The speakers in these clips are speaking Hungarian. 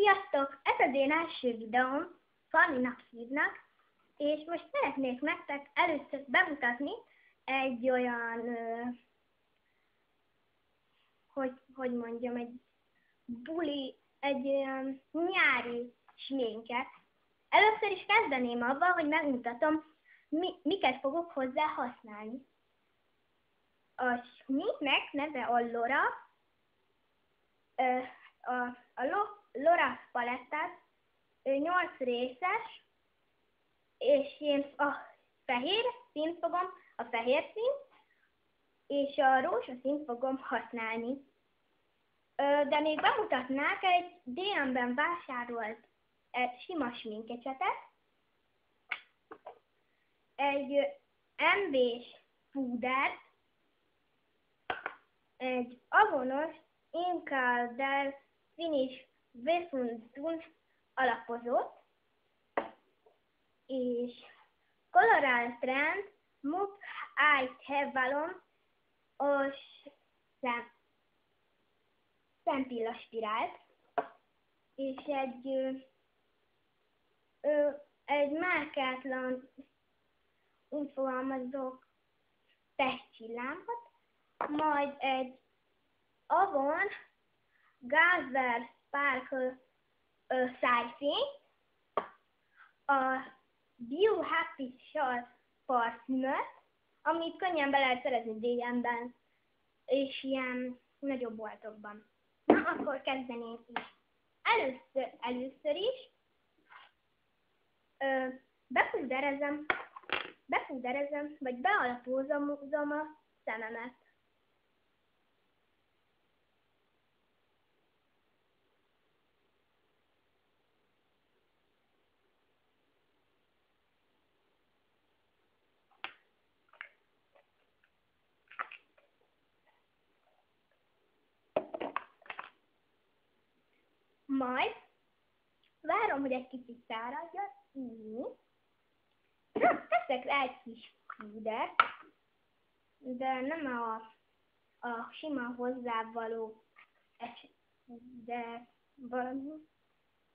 Sziasztok! Ez az én első videóm, Fanninak hívnak, és most szeretnék nektek először bemutatni egy olyan, hogy mondjam, egy olyan nyári sminket. Először is kezdeném avval, hogy megmutatom, miket fogok hozzá használni. A sminknek neve a Lora, a Lora palettát 8 részes, és én a fehér színt fogom, a fehér színt, és a rózsaszínt fogom használni. De még bemutatnák egy DM-ben vásárolt sima sminkecsetet, egy MV-s púdert, egy Avonos Incal del Finish Wefundzun alapozót, és Colorant Trend Move Eye Hevalon szempilla spirált, és egy márkátlan, úgy fogalmazok, testcsillámot, majd egy Avon Gazelle Sparkle szájfény, a Bio Happy Shore parfümöt, amit könnyen be lehet szerezni DM-ben, és ilyen nagyobb boltokban. Na, akkor kezdeném is. Először is befúderezem, vagy bealapozom a szememet. Majd várom, hogy egy kicsit száradjon, így. Teszek rá egy kis púdert, de nem a sima hozzávaló de valami,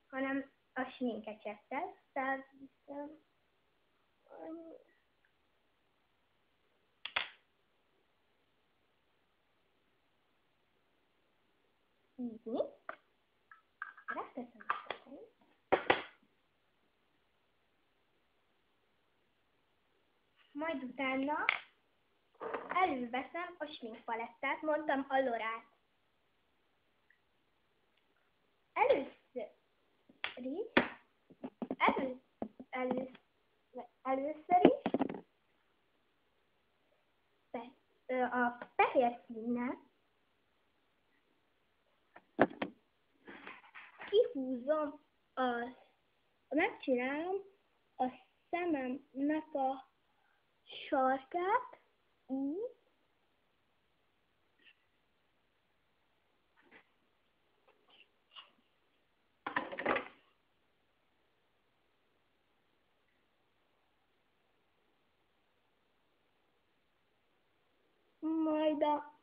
hanem a sminkecsettel. Tehát így. Ráteszem a tetejét. Majd utána előveszem a sminkpalettát, mondtam a Lorát. Először is a fehér színnel kihúzom, megcsinálom a szememnek a sarkát, így. Majd a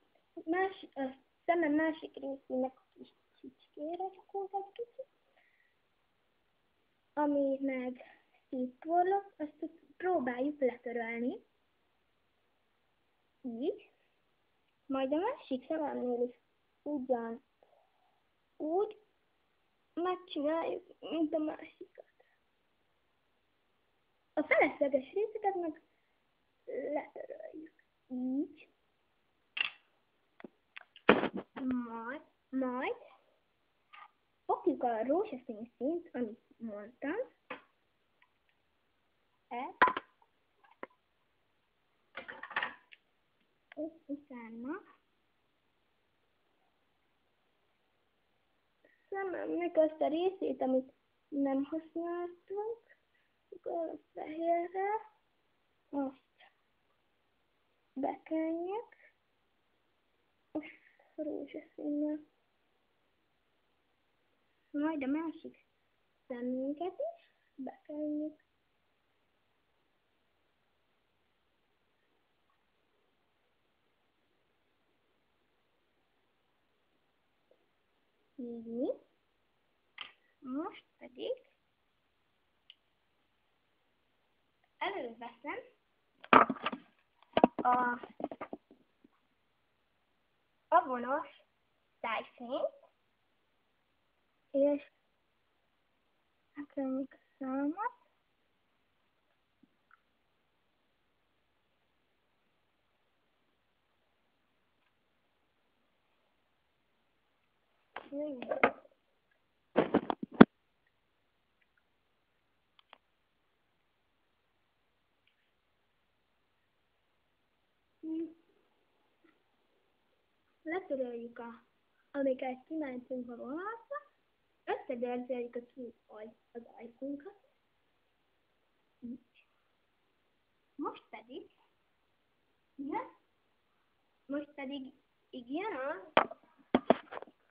szemem másik részének a kis csicskére csukunk egy kicsit, ami meg szétporlott, azt próbáljuk letörölni. Így. Majd a másik szememnél is úgy megcsináljuk, mint a másikat. A felesleges részeket meg letöröljük. Így. Majd fogjuk a rózsaszín színt, amit mondtam. Utána szememnek azt a részét, amit nem használtunk, akkor a fehérre, azt bekenjük a rózsaszínnel. Majd a másik szemünket is bekenjük. Így. előveszem a vonos tájfényt, és megnyomjuk a számot, letöröljük amiket kimentünk a vonalra, összedörzeljük az ajkunkat. Most pedig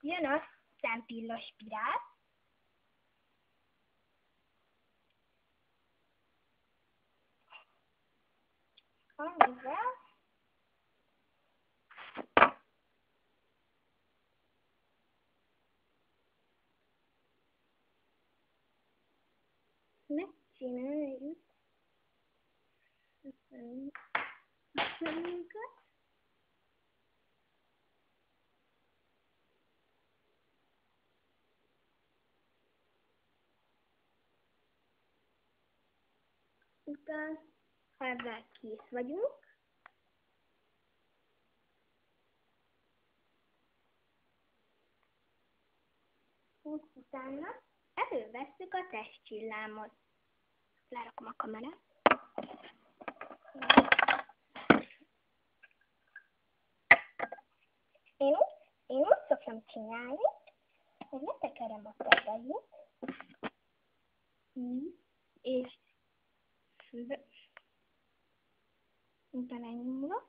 jön a szempilla spirál. Amivel megcsináljuk a szemünket. Utána, ha ezzel kész vagyunk, utána elővesszük a testcsillámot. Lerakom a kamerát. Én úgy szoktam csinálni, hogy letekerem a tetejét, és utána nyomlok,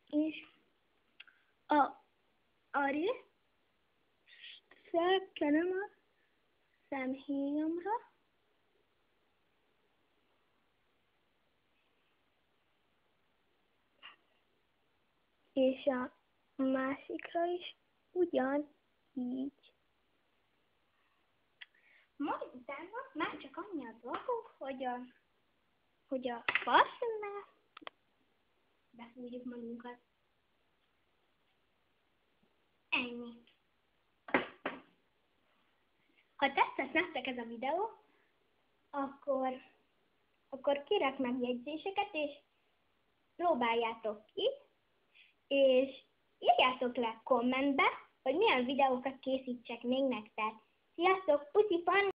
és a részt felkenem a szemhéjamra, és a másikra is ugyanígy. Majd utána már csak annyi a dolgunk, hogy a parfümmel befújjuk magunkat. Ennyi. Ha tetszett nektek ez a videó, akkor kérek megjegyzéseket, és próbáljátok ki, és írjátok le kommentbe, hogy milyen videókat készítsek még nektek. Sziasztok, puszi,